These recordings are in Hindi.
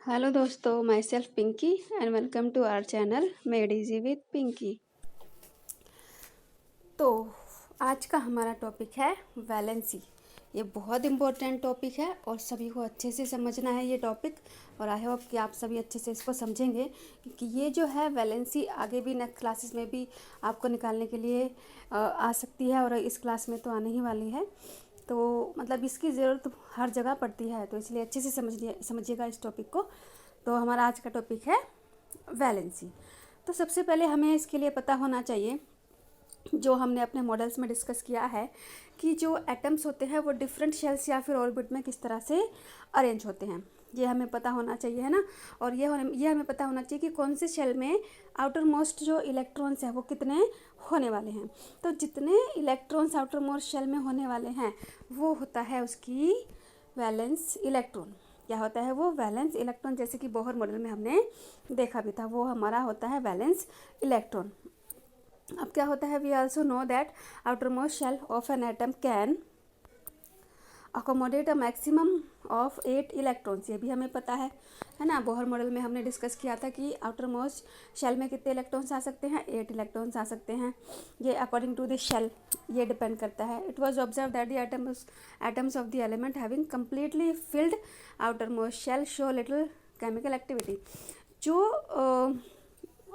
हेलो दोस्तों, myself Pinky and welcome to our channel made easy with Pinky. तो आज का हमारा टॉपिक है वैलेंसी। ये बहुत इम्पोर्टेंट टॉपिक है और सभी को अच्छे से समझना है ये टॉपिक। और आई होप कि आप सभी अच्छे से इसको समझेंगे, क्योंकि ये जो है वैलेंसी आगे भी नेक्स्ट क्लासेस में भी आपको निकालने के लिए आ सकती है, और इस क्लास में तो आने ही वाली है। तो मतलब इसकी ज़रूरत हर जगह पड़ती है, तो इसलिए अच्छे से समझिएगा इस टॉपिक को। तो हमारा आज का टॉपिक है वैलेंसी। तो सबसे पहले हमें इसके लिए पता होना चाहिए, जो हमने अपने मॉडल्स में डिस्कस किया है, कि जो एटम्स होते हैं वो डिफरेंट शेल्स या फिर ऑर्बिट में किस तरह से अरेंज होते हैं, ये हमें पता होना चाहिए, है ना। और ये हमें पता होना चाहिए कि कौन से शेल में आउटर मोस्ट जो इलेक्ट्रॉन्स हैं वो कितने होने वाले हैं। तो जितने इलेक्ट्रॉन्स आउटर मोस्ट शेल में होने वाले हैं वो होता है उसकी वैलेंस इलेक्ट्रॉन। क्या होता है वो? Valence electron. जैसे कि बोहर मॉडल में हमने देखा भी था, वो हमारा होता है वैलेंस इलेक्ट्रॉन। अब क्या होता है, we also know that outer most shell of an atom can accommodate a maximum of 8 electrons. ये भी हमें पता है ना। बोहर मॉडल में हमने डिस्कस किया था कि आउटर मोस्ट शेल में कितने इलेक्ट्रॉन्स आ सकते हैं? 8 इलेक्ट्रॉन्स आ सकते हैं। ये अकॉर्डिंग टू द शेल ये डिपेंड करता है। It was observe that the atoms of the element having completely filled outer most shell show little chemical activity. जो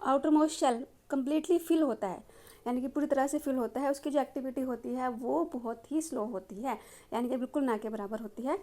outer most shell completely fill होता है, यानी कि पूरी तरह से फिल होता है, उसकी जो एक्टिविटी होती है वो बहुत ही स्लो होती है, यानी कि बिल्कुल ना के बराबर होती है।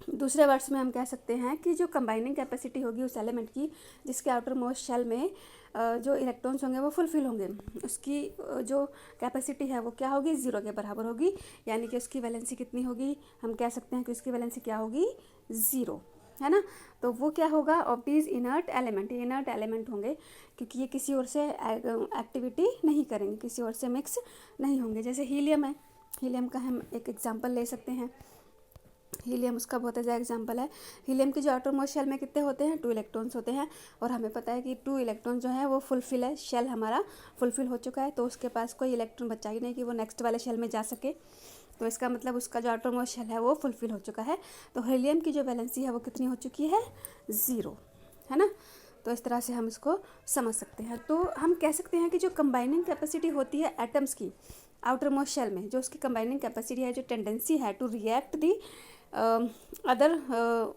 दूसरे वर्ड्स में हम कह सकते हैं कि जो कंबाइनिंग कैपेसिटी होगी उस एलिमेंट की जिसके आउटर मोस्ट शेल में जो इलेक्ट्रॉन्स होंगे वो फुलफिल होंगे, उसकी जो कैपेसिटी है वो क्या होगी? 0 के बराबर होगी। यानी कि उसकी वैलेंसी कितनी होगी? हम कह सकते हैं कि उसकी वैलेंसी क्या होगी? 0, है ना। तो वो क्या होगा? ऑफ दीज इनर्ट एलिमेंट, ये इनर्ट एलिमेंट होंगे, क्योंकि ये किसी और से एक्टिविटी नहीं करेंगे, किसी और से मिक्स नहीं होंगे। जैसे हीलियम है, हीलियम का हम एक एग्जांपल ले सकते हैं। हीलियम उसका बहुत अच्छा एग्जांपल है। हीलियम की जो आउटर मोस्ट शेल में कितने होते हैं? 2 इलेक्ट्रॉन्स होते हैं। और हमें पता है कि 2 इलेक्ट्रॉन जो है वो फुलफिल है, शेल हमारा फुलफिल हो चुका है, तो उसके पास कोई इलेक्ट्रॉन बचा ही नहीं कि वो नेक्स्ट वाले शेल में जा सके। तो इसका मतलब उसका जो आउटर मोस्ट शेल है वो फुलफिल हो चुका है। तो हीलियम की जो वैलेंसी है वो कितनी हो चुकी है? 0, है ना। तो इस तरह से हम इसको समझ सकते हैं। तो हम कह सकते हैं कि जो कंबाइनिंग कैपेसिटी होती है एटम्स की आउटर मोस्ट शेल में, जो उसकी कंबाइनिंग कैपेसिटी है, जो टेंडेंसी है to react the other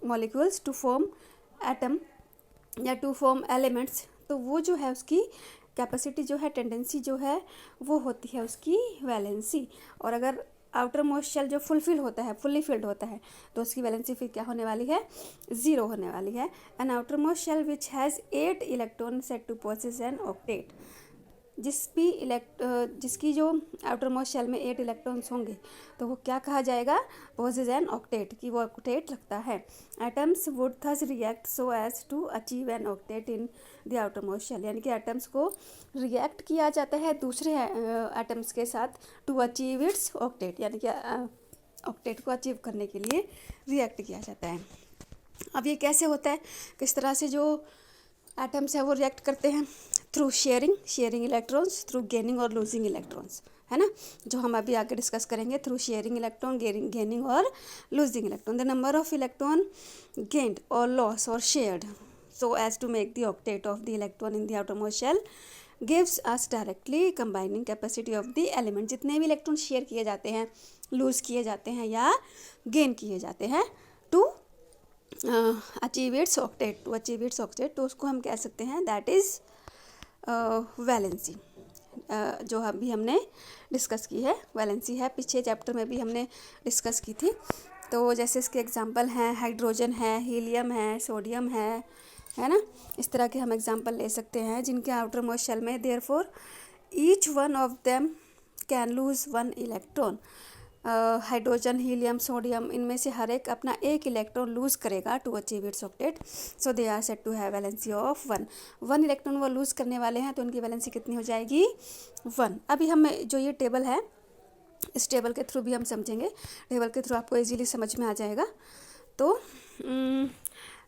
molecules to form atom या टू फॉर्म एलिमेंट्स, तो वो जो है उसकी कैपेसिटी जो है, टेंडेंसी जो है, वो होती है उसकी वैलेंसी। और अगर आउटर मोस्ट शेल जो फुलफिल होता है, फुल्ली फिल्ड होता है, तो उसकी वैलेंसी फिर क्या होने वाली है? 0 होने वाली है। An outer most shell which has 8 electron set to possess an octet. जिसकी जो आउटर मोस्ट शेल में 8 इलेक्ट्रॉन्स होंगे तो वो क्या कहा जाएगा? पोसेस एन ऑक्टेट, कि वो ऑक्टेट रखता है। Atoms would thus react so as to achieve an octet in the outer most shell, यानी कि एटम्स को रिएक्ट किया जाता है दूसरे एटम्स के साथ टू अचीव इट्स ऑक्टेट, यानी कि ऑक्टेट को अचीव करने के लिए रिएक्ट किया जाता है। अब ये कैसे होता है? किस तरह से जो एटम्स है वो रिएक्ट करते हैं? Through sharing electrons, through gaining और लूजिंग इलेक्ट्रॉन्स, है ना, जो हम अभी आगे डिस्कस करेंगे। थ्रू शेयरिंग इलेक्ट्रॉन, गेनिंग और losing electron, the number of electron gained और लॉस और shared so as to make the octet of the electron in the outermost shell gives us directly combining capacity of the element। जितने भी इलेक्ट्रॉन शेयर किए जाते हैं, लूज किए जाते हैं या गेन किए जाते हैं टू अचीव इट्स ऑक्टेट, तो उसको हम कह सकते हैं दैट इज़ वैलेंसी, जो अभी हमने डिस्कस की है। वैलेंसी है, पीछे चैप्टर में भी हमने डिस्कस की थी। तो जैसे इसके एग्जांपल हैं, हाइड्रोजन है, हीलियम है, सोडियम है ना। इस तरह के हम एग्जांपल ले सकते हैं जिनके आउटर मोस्ट शेल में therefore each one of them can lose 1 electron. Hydrogen, helium, sodium, इनमें से हर एक अपना 1 इलेक्ट्रॉन लूज करेगा to achieve its octet, so they are said to have valency of 1 electron वो लूज करने वाले हैं, तो उनकी वैलेंसी कितनी हो जाएगी? 1। अभी हम जो ये टेबल है, इस टेबल के थ्रू भी हम समझेंगे, टेबल के थ्रू आपको इजीली समझ में आ जाएगा। तो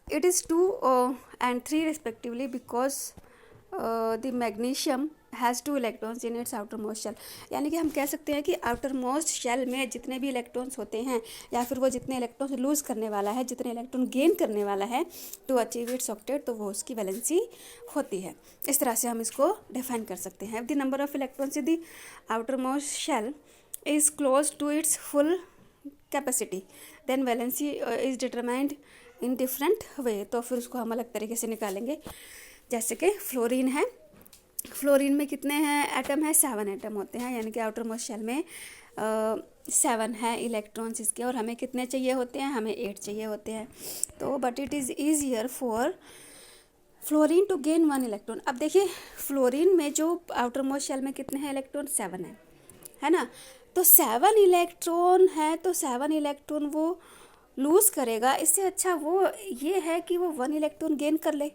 it is 2 and 3 respectively because the magnesium has 2 electrons in its outer most shell. यानी कि हम कह सकते हैं कि आउटर मोस्ट शेल में जितने भी इलेक्ट्रॉन्स होते हैं या फिर वो जितने इलेक्ट्रॉन्स लूज़ करने वाला है, जितने इलेक्ट्रॉन गेन करने वाला है टू अचीव इट्स ऑक्टेट, तो वो उसकी वैलेंसी होती है। इस तरह से हम इसको डिफाइन कर सकते हैं। The number of electrons in the outer most shell is close to its full capacity then valency is determined in different way. तो फिर उसको हम अलग तरीके से निकालेंगे। जैसे कि फ्लोरीन है, फ्लोरीन में कितने हैं एटम है, 7 एटम होते हैं, यानी कि आउटर मोस्ट शेल में 7 है इलेक्ट्रॉन्स इसके, और हमें कितने चाहिए होते हैं, हमें 8 चाहिए होते हैं। तो but it is easier for fluorine to gain 1 electron. अब देखिए फ्लोरीन में जो आउटर मोस्ट शेल में कितने हैं इलेक्ट्रॉन, 7 है ना। तो 7 इलेक्ट्रॉन है, तो 7 इलेक्ट्रॉन वो लूज़ करेगा। इससे अच्छा वो ये है कि वो 1 इलेक्ट्रॉन गेन कर ले,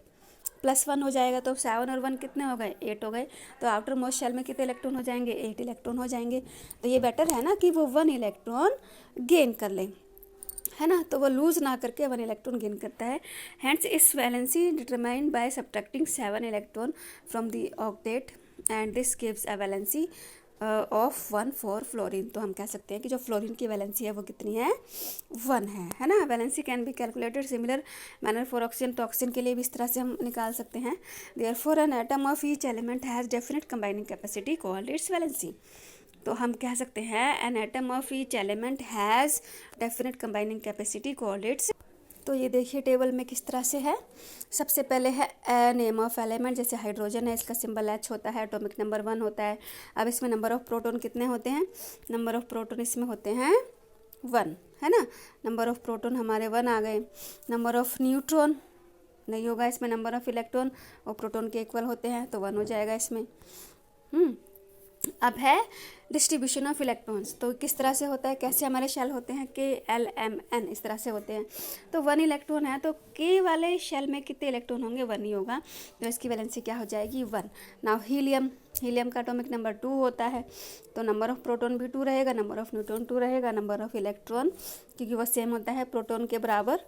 +1 हो जाएगा। तो 7 और 1 कितने हो गए, 8 हो गए। तो आउटर मोस्ट शेल में कितने इलेक्ट्रॉन हो जाएंगे, 8 इलेक्ट्रॉन हो जाएंगे। तो ये बेटर है ना कि वो 1 इलेक्ट्रॉन गेन कर ले, है ना। तो वो लूज़ ना करके 1 इलेक्ट्रॉन गेन करता है। हैंस इस valency determined by subtracting 7 electron from the octet and this gives a valency of 1 for fluorine. तो हम कह सकते हैं कि जो फ्लोरीन की वैलेंसी है वो कितनी है, 1 है ना। Valency can be calculated similar manner for oxygen. तो ऑक्सीजन के लिए भी इस तरह से हम निकाल सकते हैं। Therefore an atom of each element has definite combining capacity called its valency. तो हम कह सकते हैं an atom of each element has definite combining capacity called its. तो ये देखिए टेबल में किस तरह से है। सबसे पहले है नेम ऑफ एलिमेंट, जैसे हाइड्रोजन है, इसका सिंबल H होता है, एटॉमिक नंबर 1 होता है। अब इसमें नंबर ऑफ प्रोटॉन कितने होते हैं, नंबर ऑफ प्रोटॉन इसमें होते हैं 1, है ना। नंबर ऑफ प्रोटॉन हमारे 1 आ गए। नंबर ऑफ न्यूट्रॉन नहीं होगा इसमें, नंबर ऑफ इलेक्ट्रॉन और प्रोटॉन के इक्वल होते हैं तो 1 हो जाएगा इसमें। अब है डिस्ट्रीब्यूशन ऑफ इलेक्ट्रॉन्स। तो किस तरह से होता है, कैसे हमारे शेल होते हैं, KLMN इस तरह से होते हैं। तो 1 इलेक्ट्रॉन है तो K वाले शेल में कितने इलेक्ट्रॉन होंगे, 1 ही होगा। तो इसकी वैलेंसी क्या हो जाएगी, 1। नाउ हीलियम का एटॉमिक नंबर 2 होता है। तो नंबर ऑफ प्रोटॉन भी 2 रहेगा, नंबर ऑफ न्यूट्रॉन 2 रहेगा, नंबर ऑफ इलेक्ट्रॉन क्योंकि वो सेम होता है प्रोटॉन के बराबर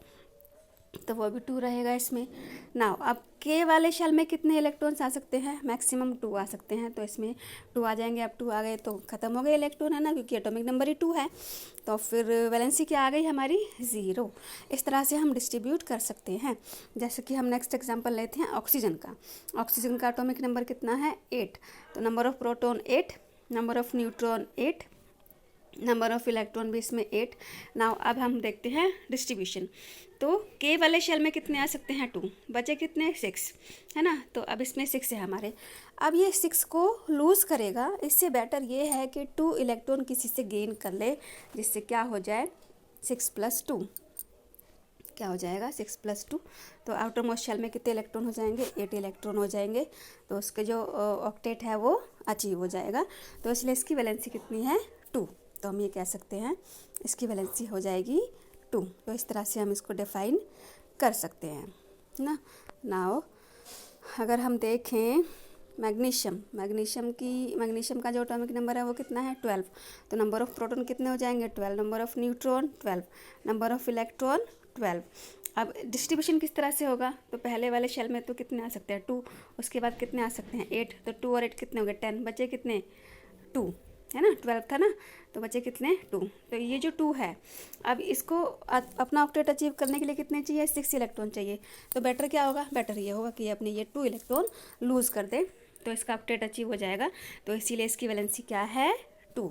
तो वो भी 2 रहेगा इसमें। नाउ अब K वाले शेल में कितने इलेक्ट्रॉन्स आ सकते हैं, मैक्सिमम 2 आ सकते हैं। तो इसमें 2 आ जाएंगे। अब 2 आ गए तो ख़त्म हो गए इलेक्ट्रॉन, है ना, क्योंकि एटॉमिक नंबर ही 2 है। तो फिर वैलेंसी क्या आ गई हमारी, 0। इस तरह से हम डिस्ट्रीब्यूट कर सकते हैं। जैसे कि हम नेक्स्ट एग्जाम्पल लेते हैं ऑक्सीजन का। ऑक्सीजन का एटॉमिक नंबर कितना है, 8। तो number of proton 8, number of neutron 8, number of electron भी इसमें 8। नाउ अब हम देखते हैं डिस्ट्रीब्यूशन। तो K वाले शेल में कितने आ सकते हैं, 2, बचे कितने, 6, है ना। तो अब इसमें 6 है हमारे। अब ये 6 को लूज़ करेगा। इससे बेटर ये है कि 2 इलेक्ट्रॉन किसी से गेन कर ले, जिससे क्या हो जाए 6 + 2 क्या हो जाएगा, 6 + 2। तो आउटर मोस्ट शेल में कितने इलेक्ट्रॉन हो जाएंगे, 8 इलेक्ट्रॉन हो जाएंगे। तो उसके जो ऑक्टेट है वो अचीव हो जाएगा। तो इसलिए इसकी वैलेंसी कितनी है, 2। तो हम ये कह सकते हैं इसकी वैलेंसी हो जाएगी 2। तो इस तरह से हम इसको डिफाइन कर सकते हैं ना। नाउ अगर हम देखें मैग्नीशियम का जो एटॉमिक नंबर है वो कितना है, 12। तो नंबर ऑफ प्रोटॉन कितने हो जाएंगे, 12, number of neutron 12, number of electron 12। अब डिस्ट्रीब्यूशन किस तरह से होगा, तो पहले वाले शेल में तो कितने आ सकते हैं, 2, उसके बाद कितने आ सकते हैं, 8। तो 2 और 8 कितने हो गए, 10, बचे कितने, 2, है ना। 12 था ना, तो बचे कितने, 2। तो ये जो 2 है, अब इसको अपना ऑक्टेट अचीव करने के लिए कितने चाहिए, 6 इलेक्ट्रॉन चाहिए। तो बेटर क्या होगा, बेटर ये होगा कि अपने ये 2 इलेक्ट्रॉन लूज़ कर दे, तो इसका ऑक्टेट अचीव हो जाएगा। तो इसीलिए इसकी वैलेंसी क्या है, 2।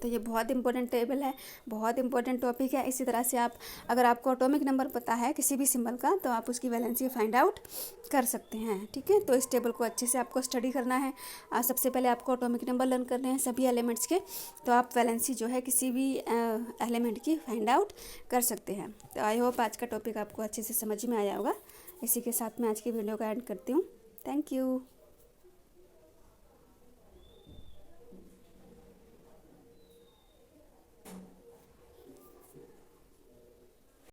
तो ये बहुत इंपॉर्टेंट टेबल है, बहुत इंपॉर्टेंट टॉपिक है। इसी तरह से आप अगर आपको एटॉमिक नंबर पता है किसी भी सिंबल का तो आप उसकी वैलेंसी फाइंड आउट कर सकते हैं, ठीक है। तो इस टेबल को अच्छे से आपको स्टडी करना है। सबसे पहले आपको एटॉमिक नंबर लर्न करने हैं सभी एलिमेंट्स के, तो आप वैलेंसी जो है किसी भी एलिमेंट की फाइंड आउट कर सकते हैं। तो आई होप आज का टॉपिक आपको अच्छे से समझ में आया होगा। इसी के साथ मैं आज की वीडियो का एंड करती हूँ। Thank you.